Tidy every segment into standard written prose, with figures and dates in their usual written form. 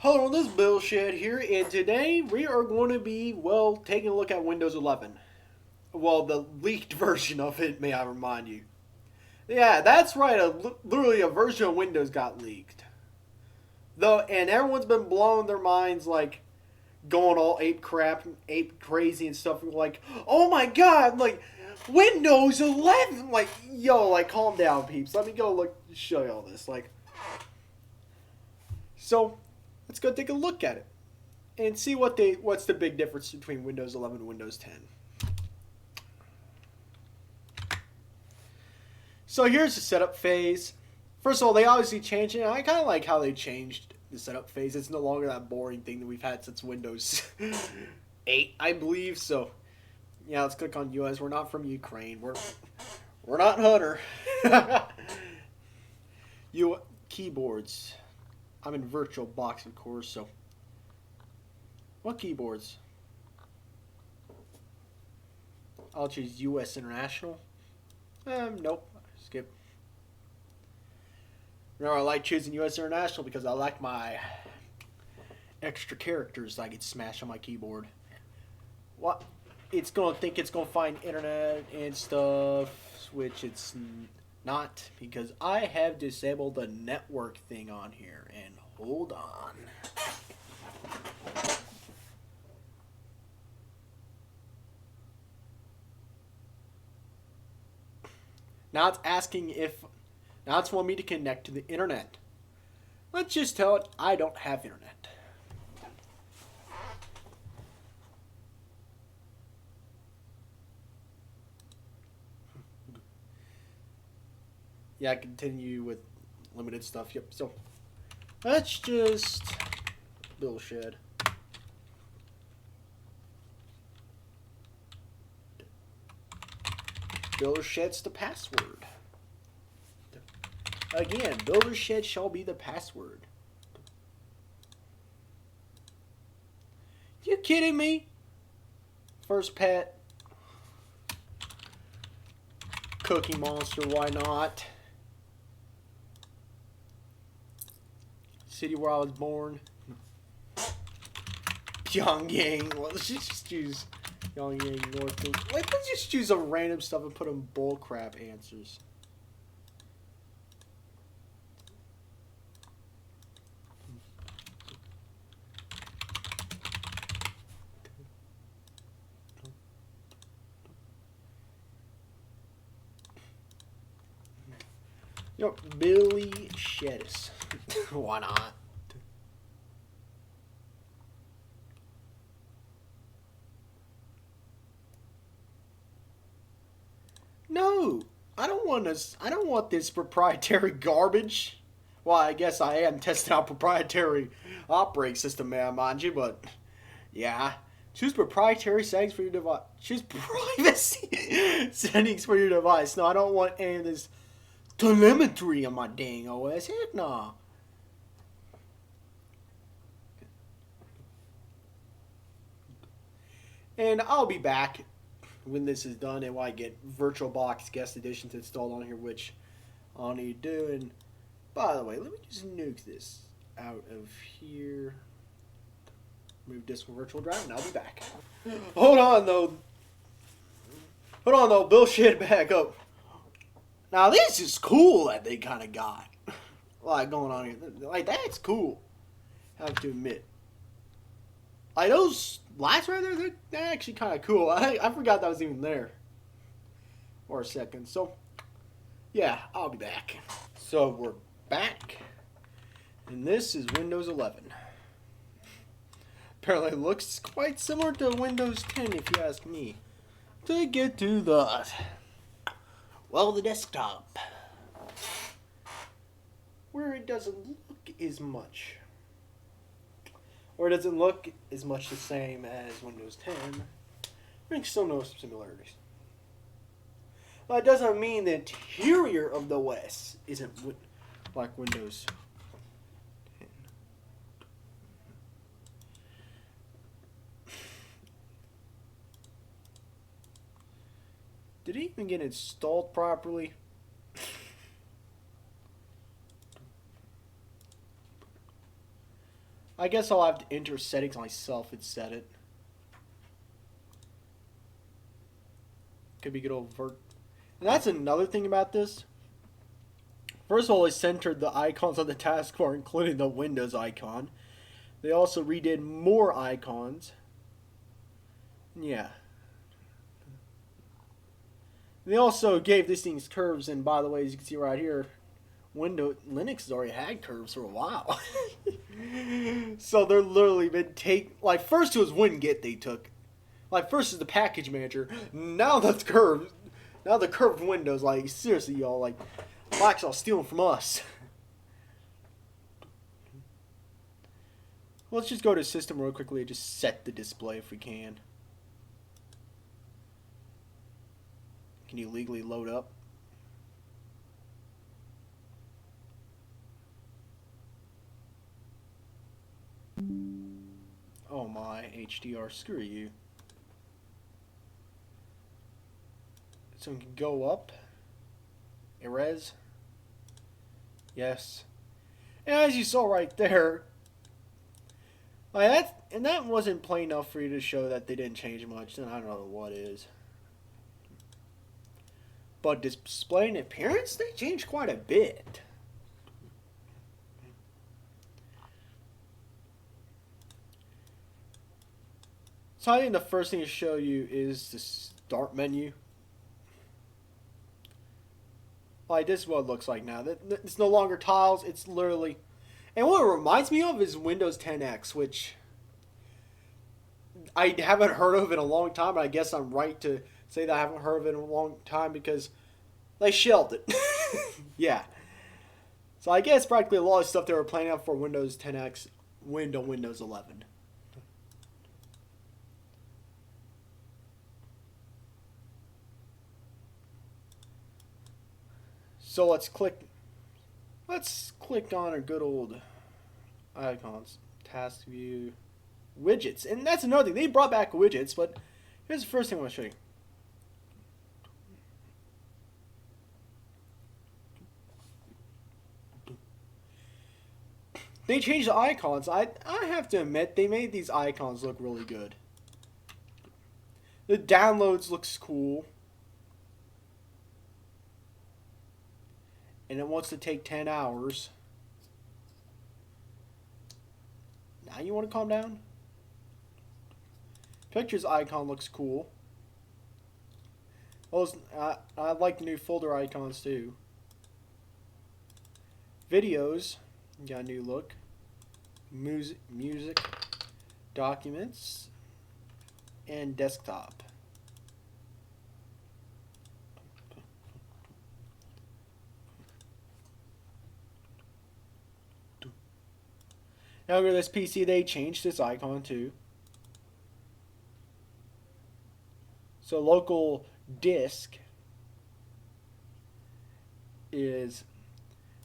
Hello, this is Buildershed here, and today we are going to be, well, taking a look at Windows 11. Well, the leaked version of it, may I remind you. Yeah, that's right, literally a version of Windows got leaked. Though, and everyone's been blowing their minds, like, going all ape crazy and stuff, like, oh my god, like, Windows 11, like, yo, like, calm down, peeps. Let me go, show you all this, like. So, let's go take a look at it and see what's the big difference between Windows 11 and Windows 10. So here's the setup phase. First of all, they obviously changed it. I kind of like how they changed the setup phase. It's no longer that boring thing that we've had since Windows 8, I believe. So yeah, let's click on US. We're not from Ukraine. We're not Hunter. You keyboards. I'm in VirtualBox, of course. So what keyboards? I'll choose US International. Nope. Skip. Remember, I like choosing US International because I like my extra characters I get smashed on my keyboard. What? It's gonna think it's gonna find internet and stuff, which it's not, because I have disabled the network thing on here. And hold on. Now it's asking if, now it's wanting me to connect to the internet. Let's just tell it I don't have internet. Yeah, continue with limited stuff. Yep. So let's just Buildershed. Buildershed's the password. Again, Buildershed shall be the password. You kidding me? First pet. Cookie Monster, why not? City where I was born. Pyongyang. Well, let's just choose Pyongyang, North. Like, let's just choose a random stuff and put in bullcrap answers. Yo, Billy Shedis. Why not? No, I don't want this. I don't want this proprietary garbage. Well, I guess I am testing out proprietary operating system, man, mind you, but yeah. Choose proprietary settings for your device. Choose privacy settings for your device. No, I don't want any of this telemetry on my dang OS. Heck no. And I'll be back when this is done and when I get VirtualBox guest editions installed on here, which I'll need to do. And by the way, let me just nuke this out of here. Move disk from virtual drive, and I'll be back. Hold on though. Hold on though. Bullshit back up. Now this is cool that they kind of got like going on here. Like, that's cool. I have to admit. Like, those lights right there, they're actually kind of cool. I forgot that was even there for a second. So, yeah, I'll be back. So, we're back. And this is Windows 11. Apparently it looks quite similar to Windows 10, if you ask me. To get to the, well, the desktop, where it doesn't look as much. Or it doesn't look as much the same as Windows 10. There's still no similarities. But it doesn't mean the interior of the OS isn't like Windows 10. Did it even get installed properly? I guess I'll have to enter settings myself and set it. Could be good old vert. And that's another thing about this. First of all, they centered the icons on the taskbar, including the Windows icon. They also redid more icons. Yeah. They also gave these things curves, and by the way, as you can see right here, Linux has already had curves for a while. So they're literally been like first it was WinGet they took. Like first is the package manager. Now that's curves. Now the curved windows, like seriously y'all, like Microsoft stealing from us. Let's just go to system real quickly and just set the display if we can. Can you legally load up? Oh my, HDR, screw you. So we can go up. Erase. Yes. And as you saw right there, like that wasn't plain enough for you to show that they didn't change much, then I don't know what is. But display and appearance, they changed quite a bit. So I think the first thing to show you is the start menu. Like this is what it looks like now. It's no longer tiles, it's literally... And what it reminds me of is Windows 10X, which I haven't heard of in a long time, but I guess I'm right to say that I haven't heard of it in a long time because they shelved it. Yeah. So I guess practically a lot of stuff they were planning out for Windows 10X went on Windows 11. So let's click on our good old icons, task view, widgets. And that's another thing. They brought back widgets, but here's the first thing I want to show you. They changed the icons. I have to admit, they made these icons look really good. The downloads looks cool. And it wants to take 10 hours. Now you want to calm down? Pictures icon looks cool. I like the new folder icons too. Videos, got a new look. Music, documents, and desktop. Now go to this PC, they changed this icon too. So local disk is,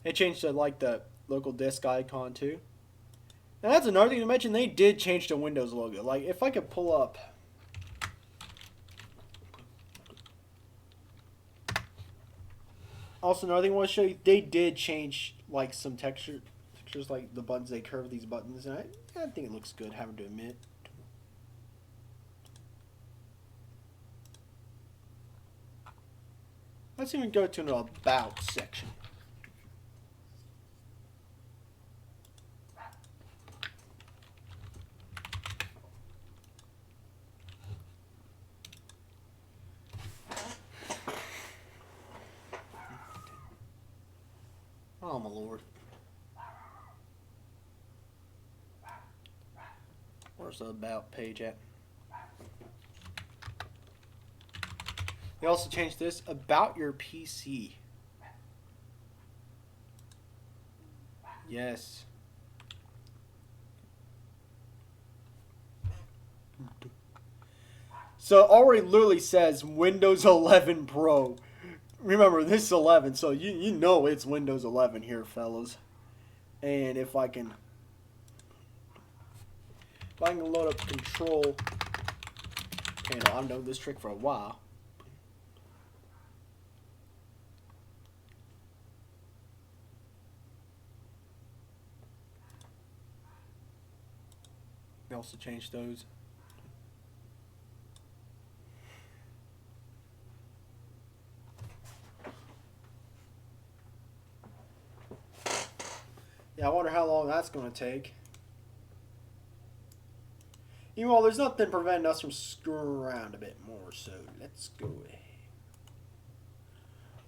it changed to like the local disk icon too. And that's another thing to mention, they did change the Windows logo. Like if I could pull up, also another thing I want to show you, they did change like some textures, like the buttons, they curve these buttons, and I think it looks good, having to admit. Let's even go to an about section. Oh my lord. Where's the about page at? They also changed this about your PC. Yes. So it already literally says Windows 11 Pro. Remember, this is 11, so you know it's Windows 11 here, fellas. And if I can load up Control, okay, no, I've known this trick for a while. can also change those. Yeah, I wonder how long that's going to take. You know, there's nothing preventing us from screwing around a bit more, so let's go ahead.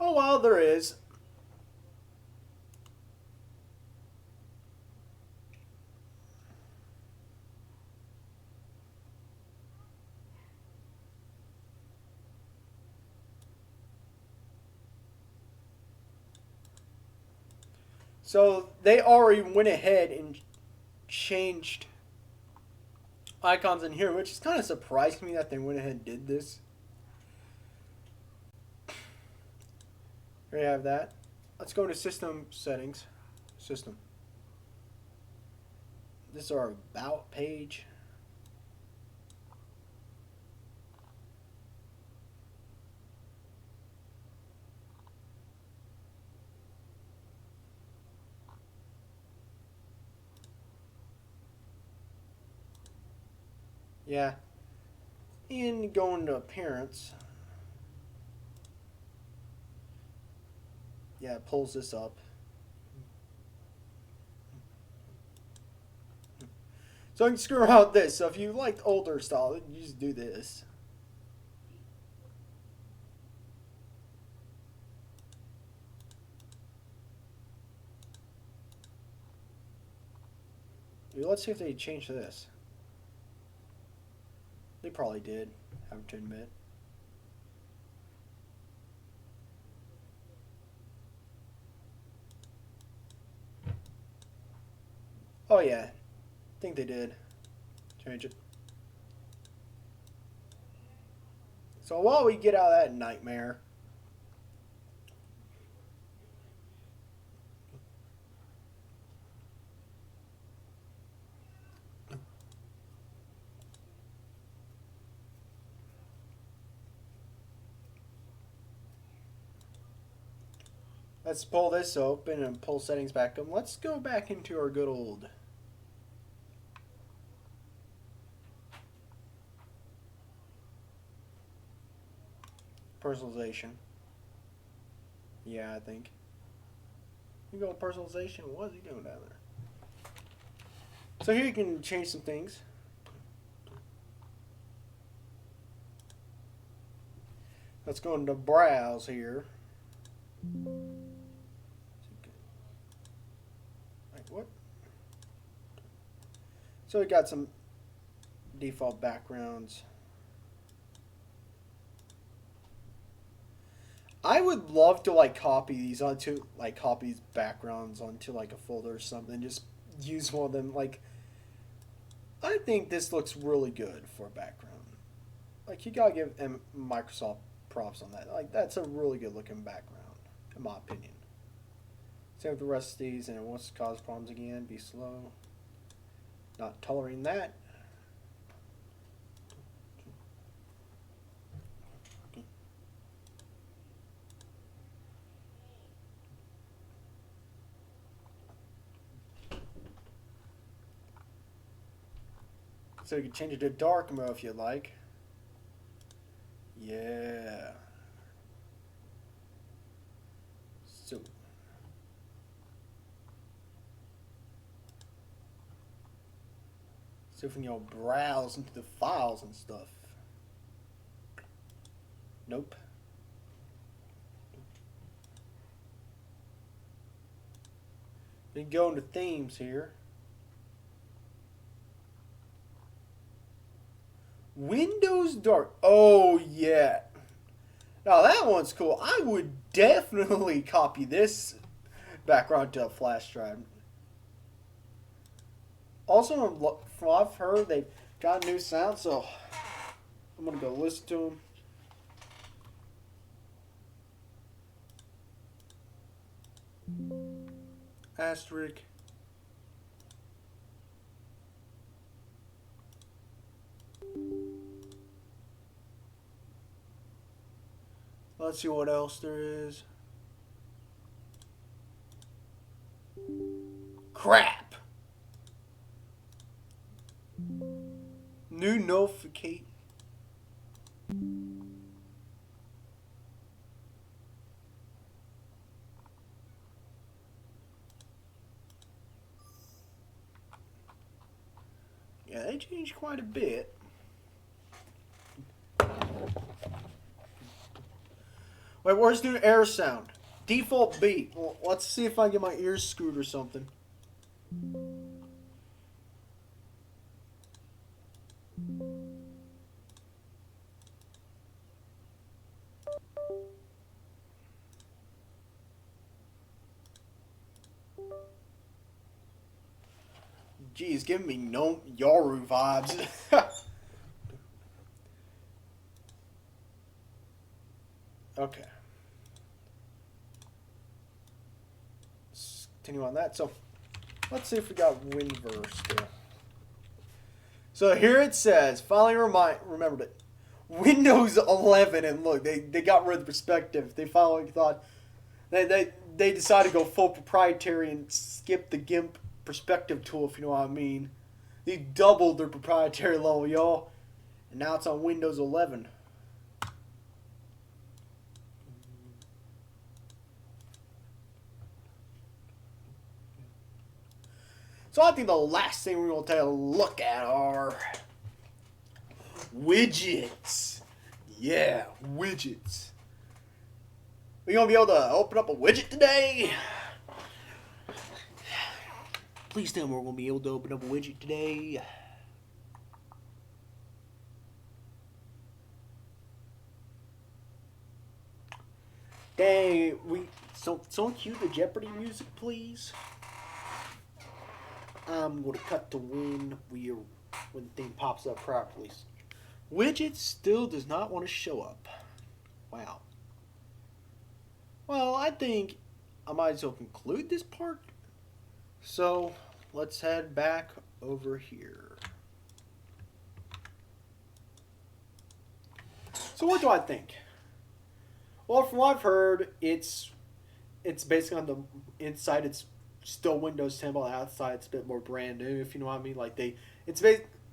Oh, well, there is. So they already went ahead and changed icons in here, which is kind of surprised me that they went ahead and did this. Here you have that. Let's go to system settings. System. This is our about page. Yeah. And going to appearance. Yeah, it pulls this up. So I can screw around with this. So if you liked older style, you just do this. Let's see if they changed this. They probably did, I have to admit. Oh yeah, I think they did change it. So while we get out of that nightmare, let's pull this open and pull settings back up. Let's go back into our good old personalization. Yeah, I think. You go with personalization. What is he doing down there? So here you can change some things. Let's go into browse here. Like what? So we got some default backgrounds. I would love to like copy these backgrounds onto like a folder or something. Just use one of them. Like, I think this looks really good for a background. Like, you gotta give Microsoft props on that. Like, that's a really good looking background, in my opinion. Same with the rest of these, and it wants to cause problems again. Be slow. Not tolerating that. So you can change it to dark mode if you like. Yeah. So if you can browse into the files and stuff. Nope. Then go into themes here. Windows Dark. Oh, yeah. Now, that one's cool. I would definitely copy this background to a flash drive. Also, from what I've heard, they've got new sound, so I'm going to go listen to them. Asterisk. Let's see what else there is. Crap! New notification. Yeah, they changed quite a bit. Wait, where's new air sound? Default beat. Well, let's see if I get my ears screwed or something. Geez, giving me no Yaru vibes. Okay. Let's continue on that. So, let's see if we got Winverse still. So here it says, finally remembered it. Windows 11, and look, they got rid of the perspective. They finally thought, they decided to go full proprietary and skip the GIMP perspective tool, if you know what I mean. They doubled their proprietary level, y'all. And now it's on Windows 11. So I think the last thing we're going to take a look at are widgets. Yeah, widgets. We going to be able to open up a widget today? Please tell me we're going to be able to open up a widget today. Dang, someone cue the Jeopardy music, please. I'm going to cut to when the thing pops up properly. Widget still does not want to show up. Wow. Well, I think I might as well conclude this part. So, let's head back over here. So what do I think? Well, from what I've heard, it's basically on the inside it's still Windows 10, but on the outside it's a bit more brand new, if you know what I mean. Like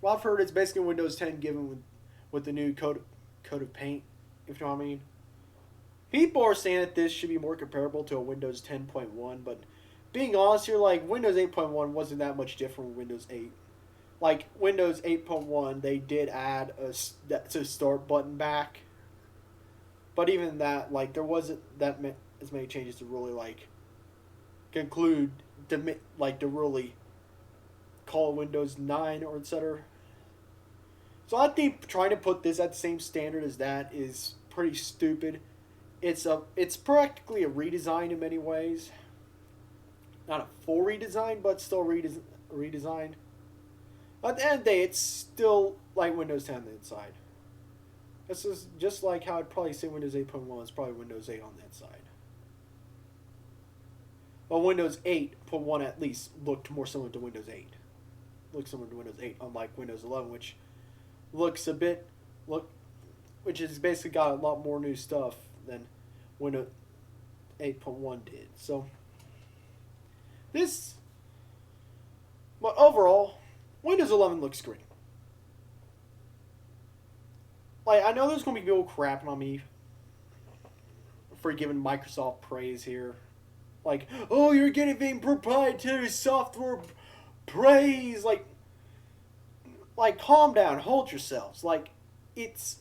well, I've heard it's basically Windows 10 given with the new coat of paint, if you know what I mean. People are saying that this should be more comparable to a Windows 10.1, but being honest here, like Windows 8.1 wasn't that much different from Windows 8. Like Windows 8.1, they did add to start button back, but even that, like there wasn't as many changes to really like conclude to really call it Windows 9 or etc. So I think trying to put this at the same standard as that is pretty stupid. It's practically a redesign in many ways. Not a full redesign, but still redesign. At the end of the day, it's still like Windows 10 on the inside. This is just like how I'd probably say Windows 8.1 is probably Windows 8 on the inside. Well, Windows 8.1 at least looked more similar to Windows 8. Looks similar to Windows 8, unlike Windows 11, which has basically got a lot more new stuff than Windows 8.1 did. So but overall, Windows 11 looks great. Like, I know there's going to be people crapping on me for giving Microsoft praise here. Like, oh, you're giving proprietary software praise. Like, calm down, hold yourselves. It's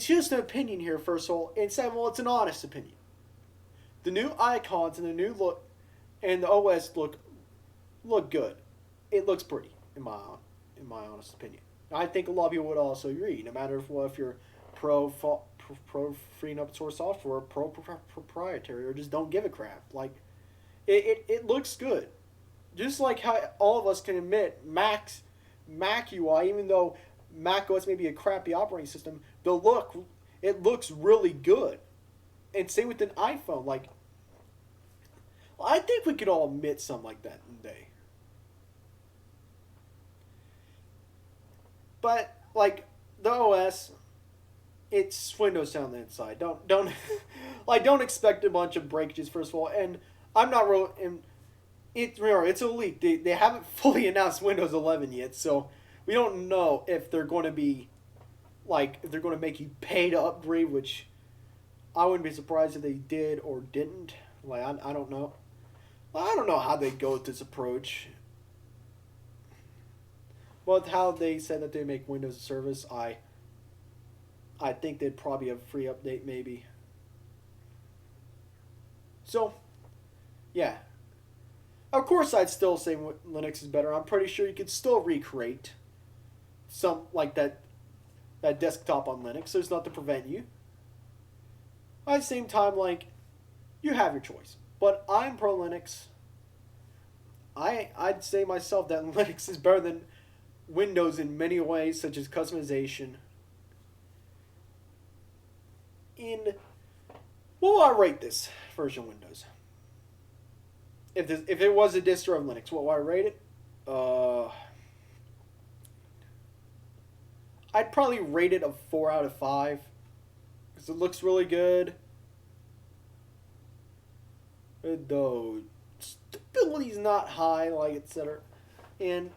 just an opinion here, first of all. And second of all, it's an honest opinion. The new icons and the new look and the OS look good. It looks pretty, in my honest opinion. I think a lot of people would also agree. No matter if you're pro free and open source software, pro proprietary, or just don't give a crap. Like, it looks good. Just like how all of us can admit, Mac UI, even though Mac OS may be a crappy operating system, it looks really good. And same with an iPhone. Like, I think we could all admit something like that today. But like the OS, it's Windows on the inside. Don't expect a bunch of breakages first of all. And I'm not it's a leak. They haven't fully announced Windows 11 yet, so we don't know if they're going to be like if they're going to make you pay to upgrade, which I wouldn't be surprised if they did or didn't. Like I don't know. I don't know how they go with this approach. Well, how they said that they make Windows a service, I think they'd probably have a free update maybe. So, yeah. Of course, I'd still say Linux is better. I'm pretty sure you could still recreate some like that desktop on Linux. There's nothing to prevent you. At the same time, like you have your choice. But I'm pro Linux. I'd say myself that Linux is better than Windows in many ways, such as customization. In what will I rate this version of Windows? If it was a distro of Linux, what will I rate it? I'd probably rate it a 4 out of 5 because it looks really good. Though stability's not high, like etc. And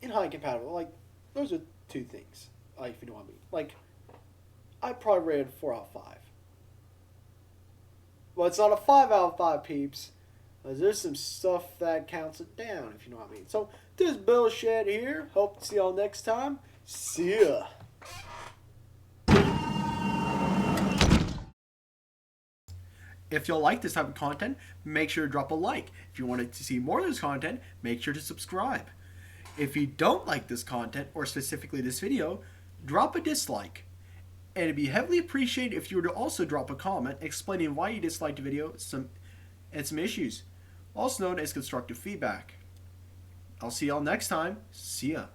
in high compatible, like those are two things. Like if you know what I mean. Like I'd probably rate it a 4 out of 5. Well, it's not a 5 out of 5, peeps. There's some stuff that counts it down, if you know what I mean. So, this is Buildershed here. Hope to see y'all next time. See ya. If y'all like this type of content, make sure to drop a like. If you wanted to see more of this content, make sure to subscribe. If you don't like this content, or specifically this video, drop a dislike. And it'd be heavily appreciated if you were to also drop a comment explaining why you disliked the video and some issues, also known as constructive feedback. I'll see y'all next time. See ya.